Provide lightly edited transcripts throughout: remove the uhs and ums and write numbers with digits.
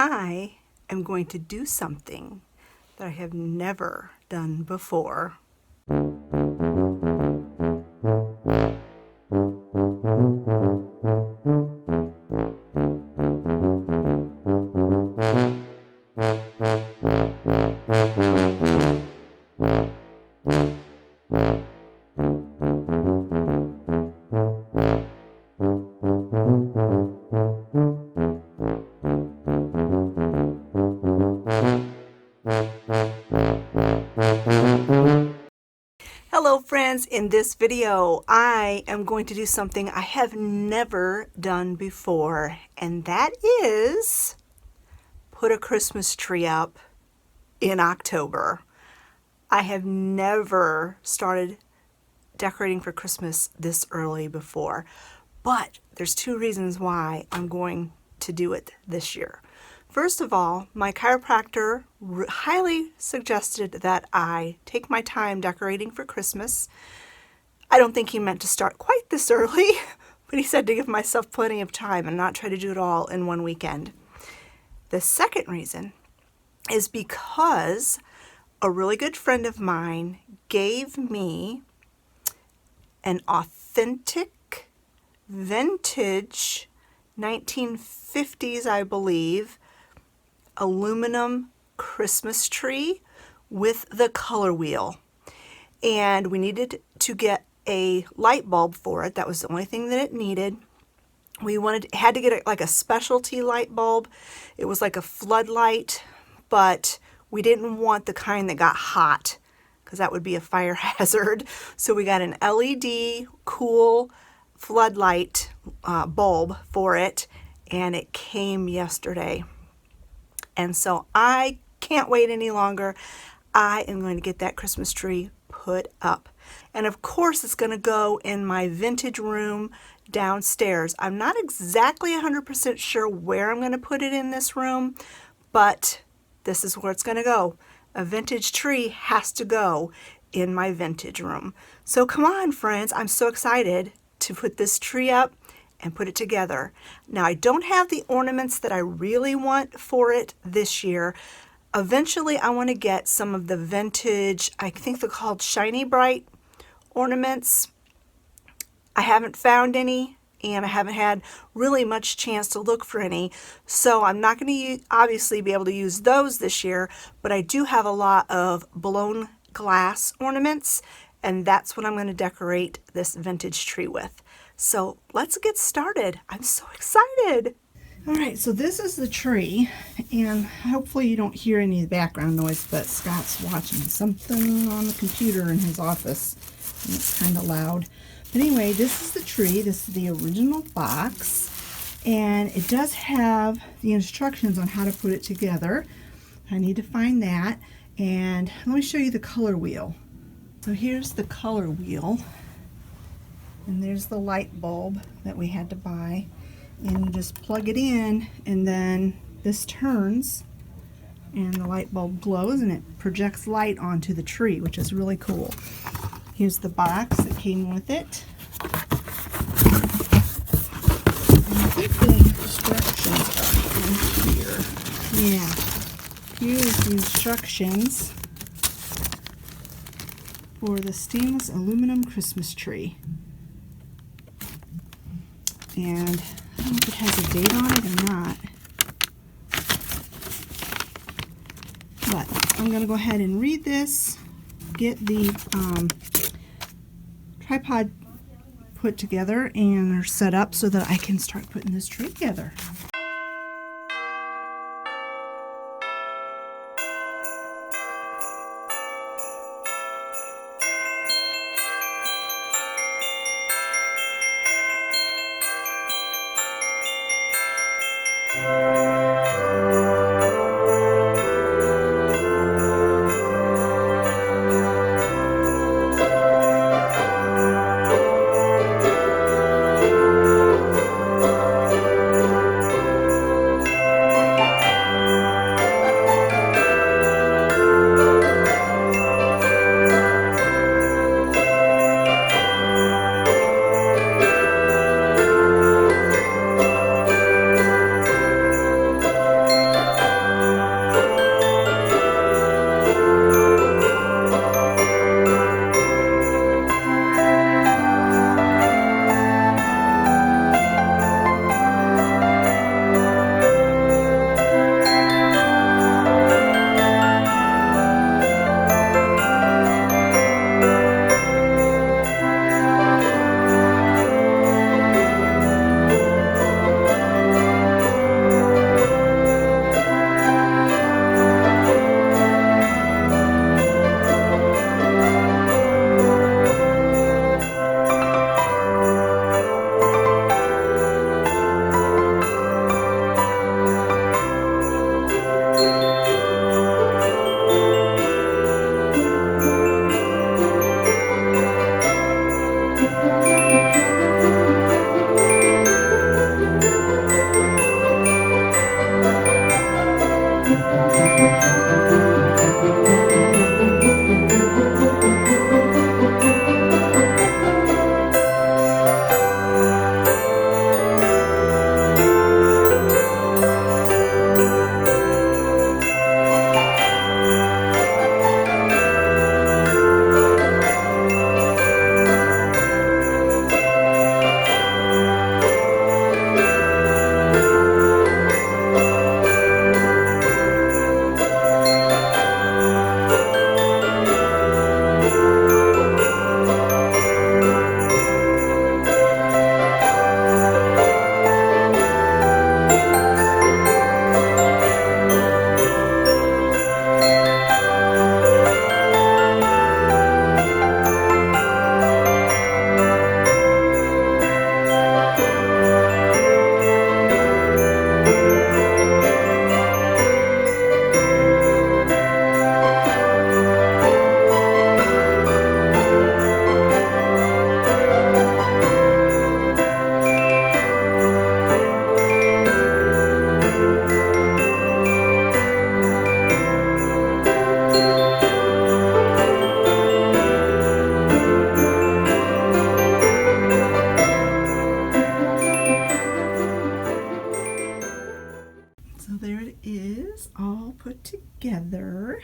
I am going to do something that I have never done before. Hello friends, in this video I am going to do something I have never done before, and that is put a Christmas tree up in October. I have never started decorating for Christmas this early before, but there's two reasons why I'm going to do it this year. First of all, my chiropractor highly suggested that I take my time decorating for Christmas. I don't think he meant to start quite this early, but he said to give myself plenty of time and not try to do it all in one weekend. The second reason is because a really good friend of mine gave me an authentic, vintage, 1950s, I believe, aluminum Christmas tree with the color wheel. And we needed to get a light bulb for it. That was the only thing that it needed. We had to get like a specialty light bulb. It was like a floodlight, but we didn't want the kind that got hot because that would be a fire hazard. So we got an LED cool floodlight bulb for it, and it came yesterday. And so I can't wait any longer. I am going to get that Christmas tree put up. And of course, it's going to go in my vintage room downstairs. I'm not exactly 100% sure where I'm going to put it in this room, but this is where it's going to go. A vintage tree has to go in my vintage room. So come on, friends. I'm so excited to put this tree up and put it together. Now, I don't have the ornaments that I really want for it this year. Eventually, I want to get some of the vintage, I think they're called Shiny Bright ornaments. I haven't found any, and I haven't had really much chance to look for any. So I'm not going to obviously be able to use those this year, but I do have a lot of blown glass ornaments, and that's what I'm going to decorate this vintage tree with. So let's get started. I'm so excited. All right, so this is the tree, and hopefully you don't hear any background noise, but Scott's watching something on the computer in his office, and it's kind of loud. But anyway, this is the tree. This is the original box, and it does have the instructions on how to put it together. I need to find that, and let me show you the color wheel. So here's the color wheel. And there's the light bulb that we had to buy. And you just plug it in, and then this turns, and the light bulb glows, and it projects light onto the tree, which is really cool. Here's the box that came with it. And I think the instructions are in here. Yeah. Here's the instructions for the stainless aluminum Christmas tree. And I don't know if it has a date on it or not, but I'm going to go ahead and read this, get the tripod put together and set up so that I can start putting this tree together. So there it is, all put together.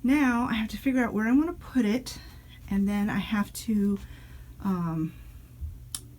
Now I have to figure out where I want to put it, and then I have to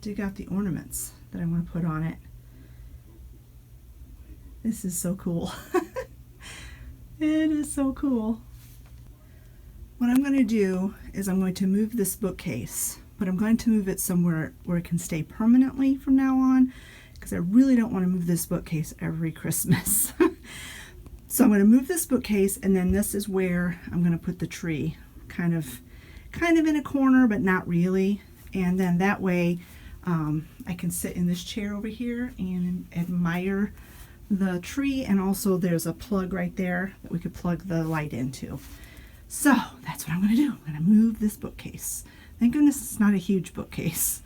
dig out the ornaments that I want to put on it. This is so cool. It is so cool. What I'm going to do is I'm going to move this bookcase, but I'm going to move it somewhere where it can stay permanently from now on, because I really don't want to move this bookcase every Christmas. So I'm going to move this bookcase, and then this is where I'm going to put the tree, kind of in a corner, but not really. And then that way I can sit in this chair over here and admire the tree, and also there's a plug right there that we could plug the light into. So that's what I'm going to do. I'm going to move this bookcase. Thank goodness it's not a huge bookcase.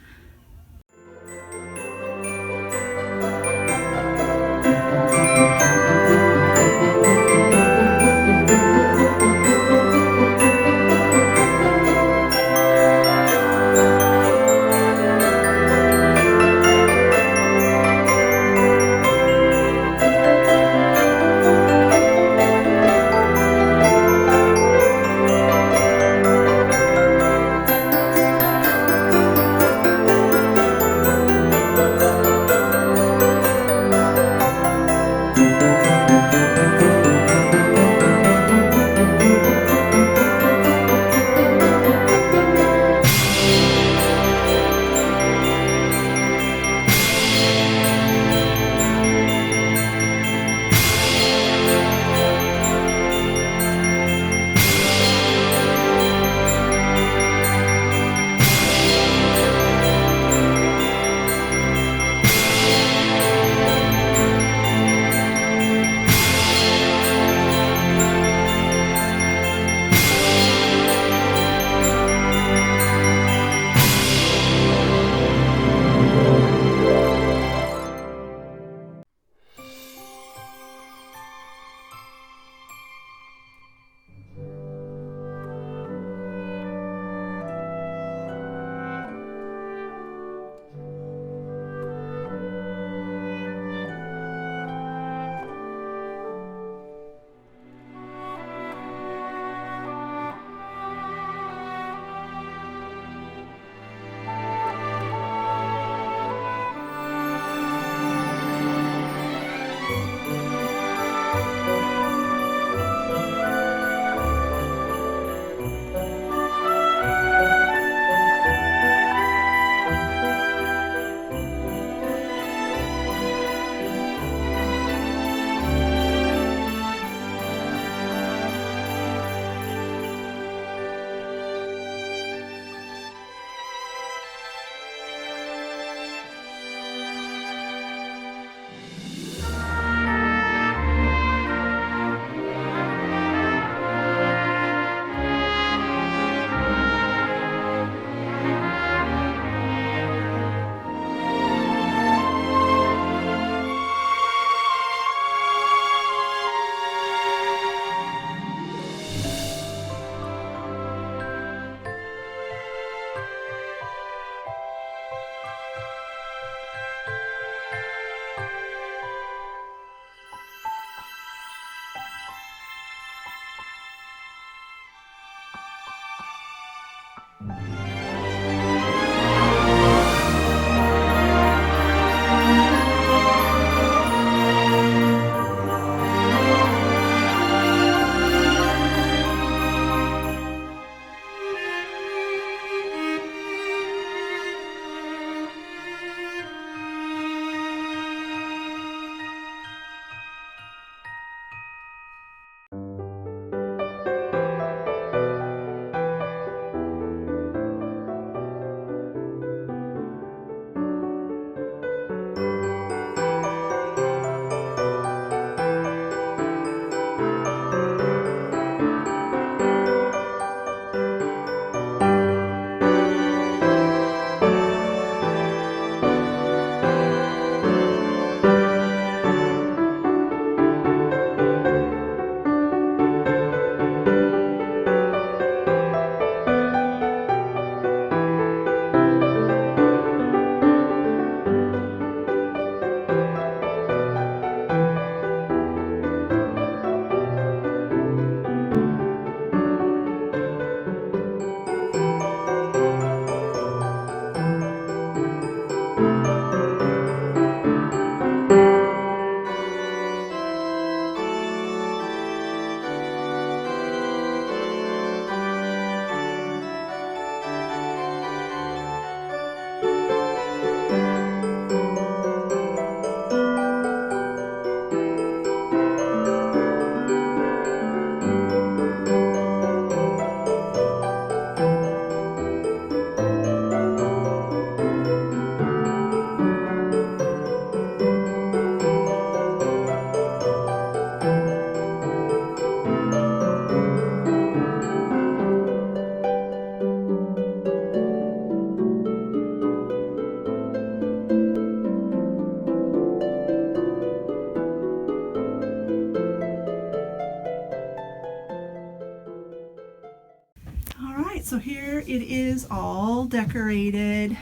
so here it is all decorated.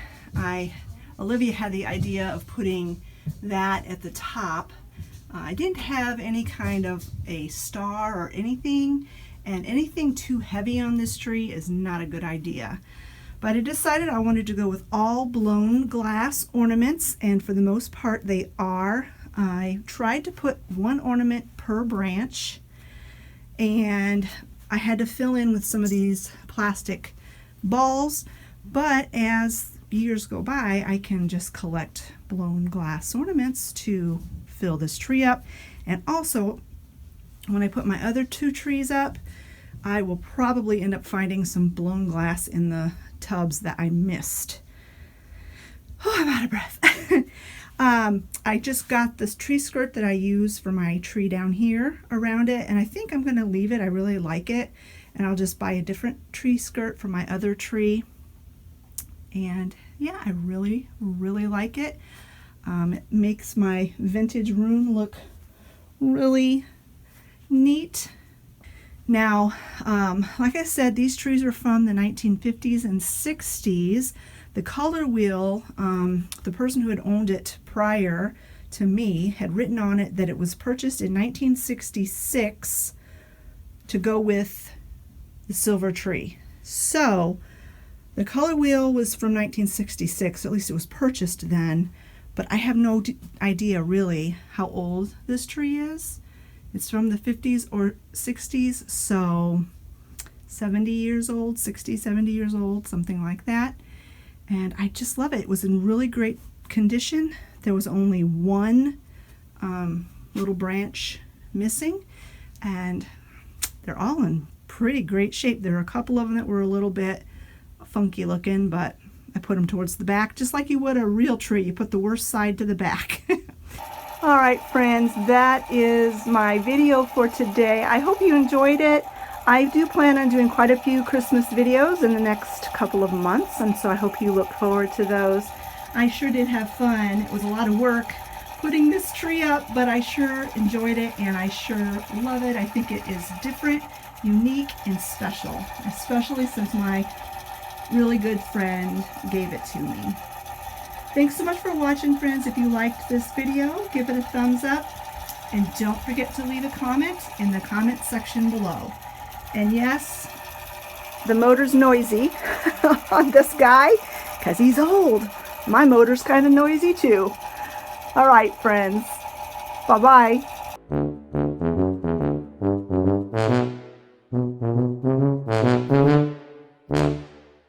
Olivia had the idea of putting that at the top. I didn't have any kind of a star or anything, and anything too heavy on this tree is not a good idea. But I decided I wanted to go with all blown glass ornaments, and for the most part they are. I tried to put one ornament per branch, and I had to fill in with some of these plastic balls, but as years go by, I can just collect blown glass ornaments to fill this tree up. And also, when I put my other two trees up, I will probably end up finding some blown glass in the tubs that I missed. Oh, I'm out of breath. I just got this tree skirt that I use for my tree down here around it, and I think I'm going to leave it. I really like it, and I'll just buy a different tree skirt for my other tree. And yeah, I really like it. It makes my vintage room look really neat. Now, like I said, these trees are from the 1950s and 60s. The color wheel, the person who had owned it prior to me had written on it that it was purchased in 1966 to go with the silver tree. So the color wheel was from 1966, at least it was purchased then, but I have no idea really how old this tree is. It's from the 50s or 60s, so 70 years old, 60, 70 years old, something like that. And I just love it. It was in really great condition. There was only one little branch missing, and they're all in pretty great shape. There are a couple of them that were a little bit funky looking, but I put them towards the back, just like you would a real tree. You put the worst side to the back. All right, friends, that is my video for today. I hope you enjoyed it. I do plan on doing quite a few Christmas videos in the next couple of months, and so I hope you look forward to those. I sure did have fun. It was a lot of work putting this tree up, but I sure enjoyed it, and I sure love it. I think it is different, unique, and special, especially since my really good friend gave it to me. Thanks so much for watching, friends. If you liked this video, give it a thumbs up, and don't forget to leave a comment in the comment section below. And yes, the motor's noisy on this guy because he's old. My motor's kind of noisy too. All right, friends. Bye-bye.